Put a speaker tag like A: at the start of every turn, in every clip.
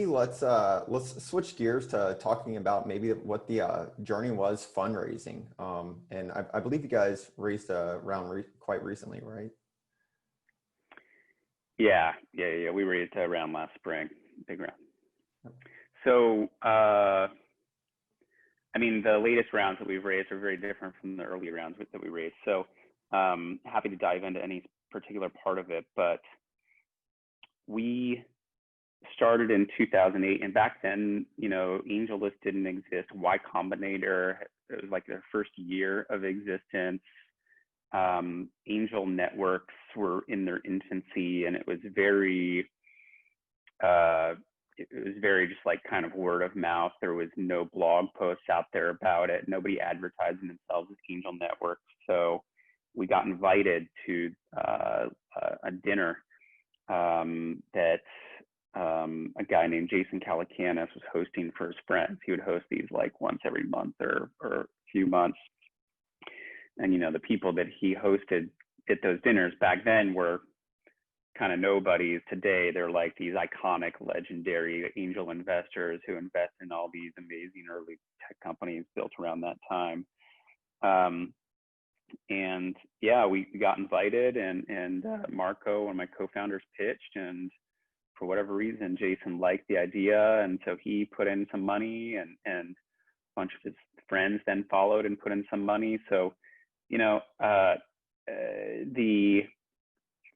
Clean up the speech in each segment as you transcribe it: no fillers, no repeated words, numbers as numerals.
A: Let's switch gears to talking about maybe what the journey was fundraising. And I believe you guys raised a round quite recently, right?
B: Yeah. We raised a round last spring, big round. So, I mean, the latest rounds that we've raised are very different from the early rounds that we raised. So, happy to dive into any particular part of it, but we started in 2008, and back then, AngelList didn't exist. Y Combinator, it was like their first year of existence. Angel networks were in their infancy, and it was very just like kind of word of mouth. There was no blog posts out there about it. Nobody advertising themselves as angel networks. So we got invited to a dinner that a guy named Jason Calacanis was hosting for his friends. He would host these like once every month or a few months. And, the people that he hosted at those dinners back then were kind of nobodies. Today, they're like these iconic, legendary angel investors who invest in all these amazing early tech companies built around that time. And yeah, we got invited, and Marco, one of my co-founders, pitched, and for whatever reason, Jason liked the idea, and so he put in some money, and a bunch of his friends then followed and put in some money. So, the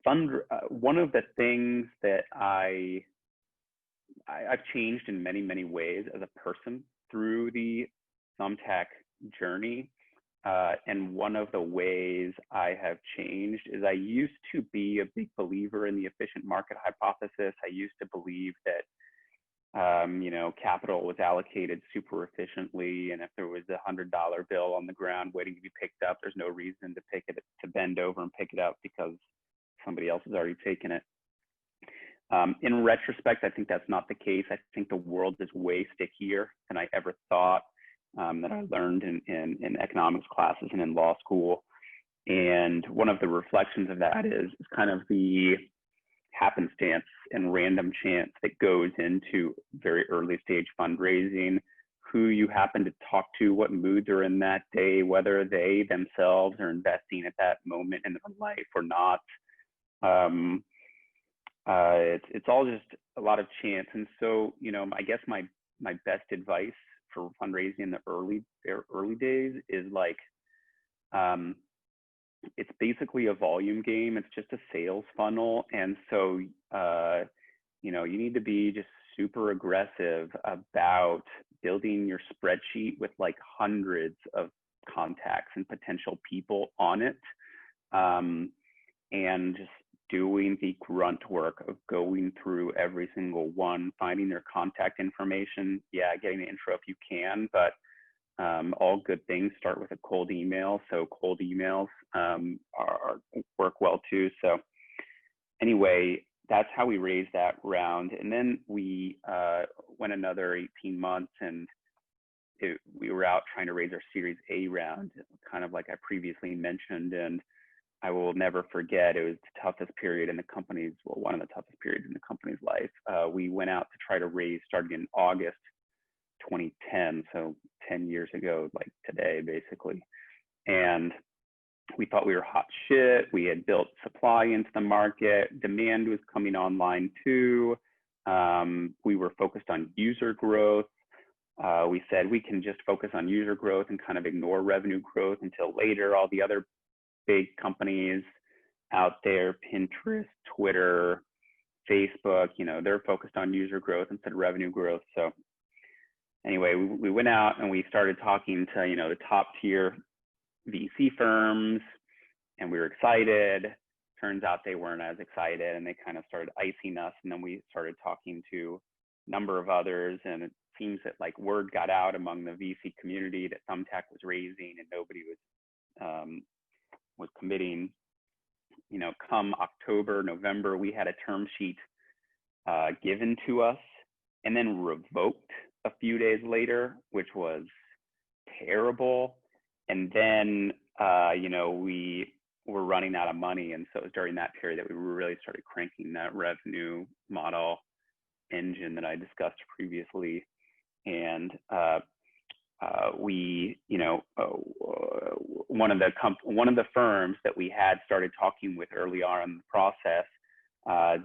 B: one of the things that I've changed in many, many ways as a person through the Thumbtack journey. And one of the ways I have changed is I used to be a big believer in the efficient market hypothesis. I used to believe that, capital was allocated super efficiently. And if there was a $100 bill on the ground waiting to be picked up, there's no reason to bend over and pick it up because somebody else has already taken it. In retrospect, I think that's not the case. I think the world is way stickier than I ever thought, that I learned in economics classes and in law school. And one of the reflections of that is kind of the happenstance and random chance that goes into very early stage fundraising, who you happen to talk to, what moods are in that day, whether they themselves are investing at that moment in their life or not. It's all just a lot of chance. And so, I guess my best advice for fundraising in the early days is like, it's basically a volume game. It's just a sales funnel. And so, you need to be just super aggressive about building your spreadsheet with like hundreds of contacts and potential people on it. And just doing the grunt work of going through every single one, finding their contact information. Yeah, getting the intro if you can, but all good things start with a cold email. So cold emails work well too. So anyway, that's how we raised that round. And then we went another 18 months, and we were out trying to raise our Series A round, kind of like I previously mentioned. And I will never forget, it was the toughest period in the company's, one of the toughest periods in the company's life. We went out to try to raise, starting in August 2010, so 10 years ago, like today, basically. And we thought we were hot shit. We had built supply into the market. Demand was coming online too. We were focused on user growth. We said we can just focus on user growth and kind of ignore revenue growth until later. All the other big companies out there, Pinterest, Twitter, Facebook, they're focused on user growth instead of revenue growth. So anyway, we went out and we started talking to, the top tier VC firms, and we were excited. Turns out they weren't as excited, and they kind of started icing us. And then we started talking to a number of others, and it seems that like word got out among the VC community that Thumbtack was raising, and nobody was committing. Come October, November, we had a term sheet given to us and then revoked a few days later, which was terrible. And then, we were running out of money. And so it was during that period that we really started cranking that revenue model. engine that I discussed previously. And we, one of the firms that we had started talking with early on in the process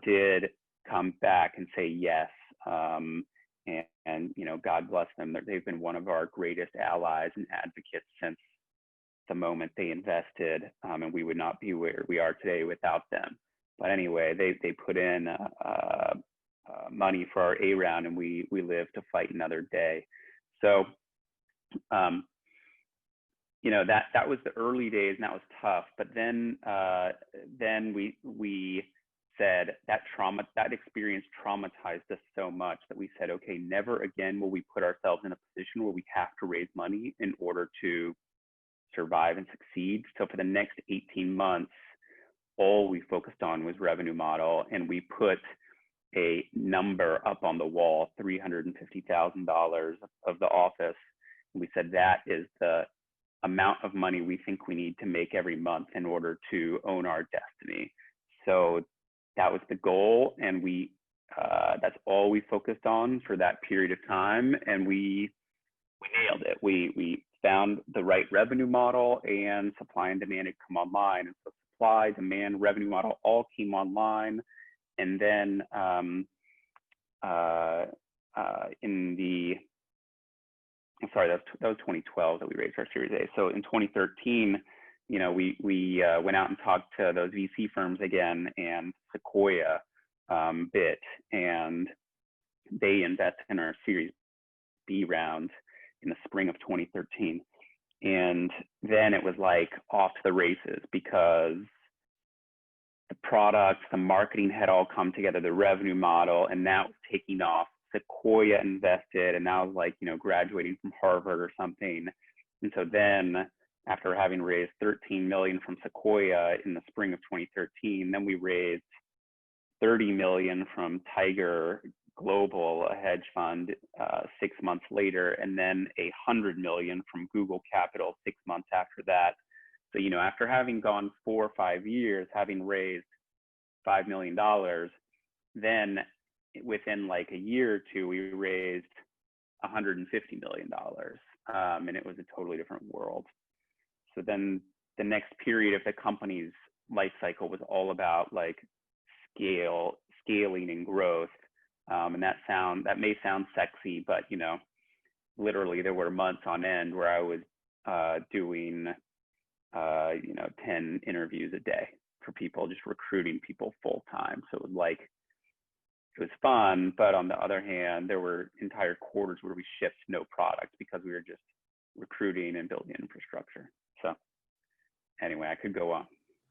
B: did come back and say yes. And God bless them. They've been one of our greatest allies and advocates since the moment they invested, and we would not be where we are today without them. But anyway, they put in money for our A round, and we live to fight another day. So, that was the early days, and that was tough. But then we said that experience traumatized us so much that we said, okay, never again will we put ourselves in a position where we have to raise money in order to survive and succeed. So for the next 18 months, all we focused on was revenue model, and we put a number up on the wall, $350,000 of the office. And we said that is the amount of money we think we need to make every month in order to own our destiny. So that was the goal, and that's all we focused on for that period of time, and we nailed it. We found the right revenue model, and supply and demand had come online. And so supply, demand, revenue model all came online. And then that was 2012 that we raised our Series A. So in 2013, we went out and talked to those VC firms again, and Sequoia bit, and they invested in our Series B round in the spring of 2013. And then it was like off to the races, because the product, the marketing had all come together, the revenue model, and that was taking off. Sequoia invested, and that was like, graduating from Harvard or something. And so then, after having raised 13 million from Sequoia in the spring of 2013, then we raised 30 million from Tiger Global, a hedge fund, 6 months later, and then 100 million from Google Capital 6 months after that. So, after having gone 4 or 5 years, having raised $5 million, then within like a year or two, we raised $150 million. And it was a totally different world. So then the next period of the company's life cycle was all about like scaling and growth. And that may sound sexy, but literally there were months on end where I was doing 10 interviews a day for people, just recruiting people full time. So it was fun, but on the other hand, there were entire quarters where we shipped no product because we were just recruiting and building infrastructure. So anyway, I could go on.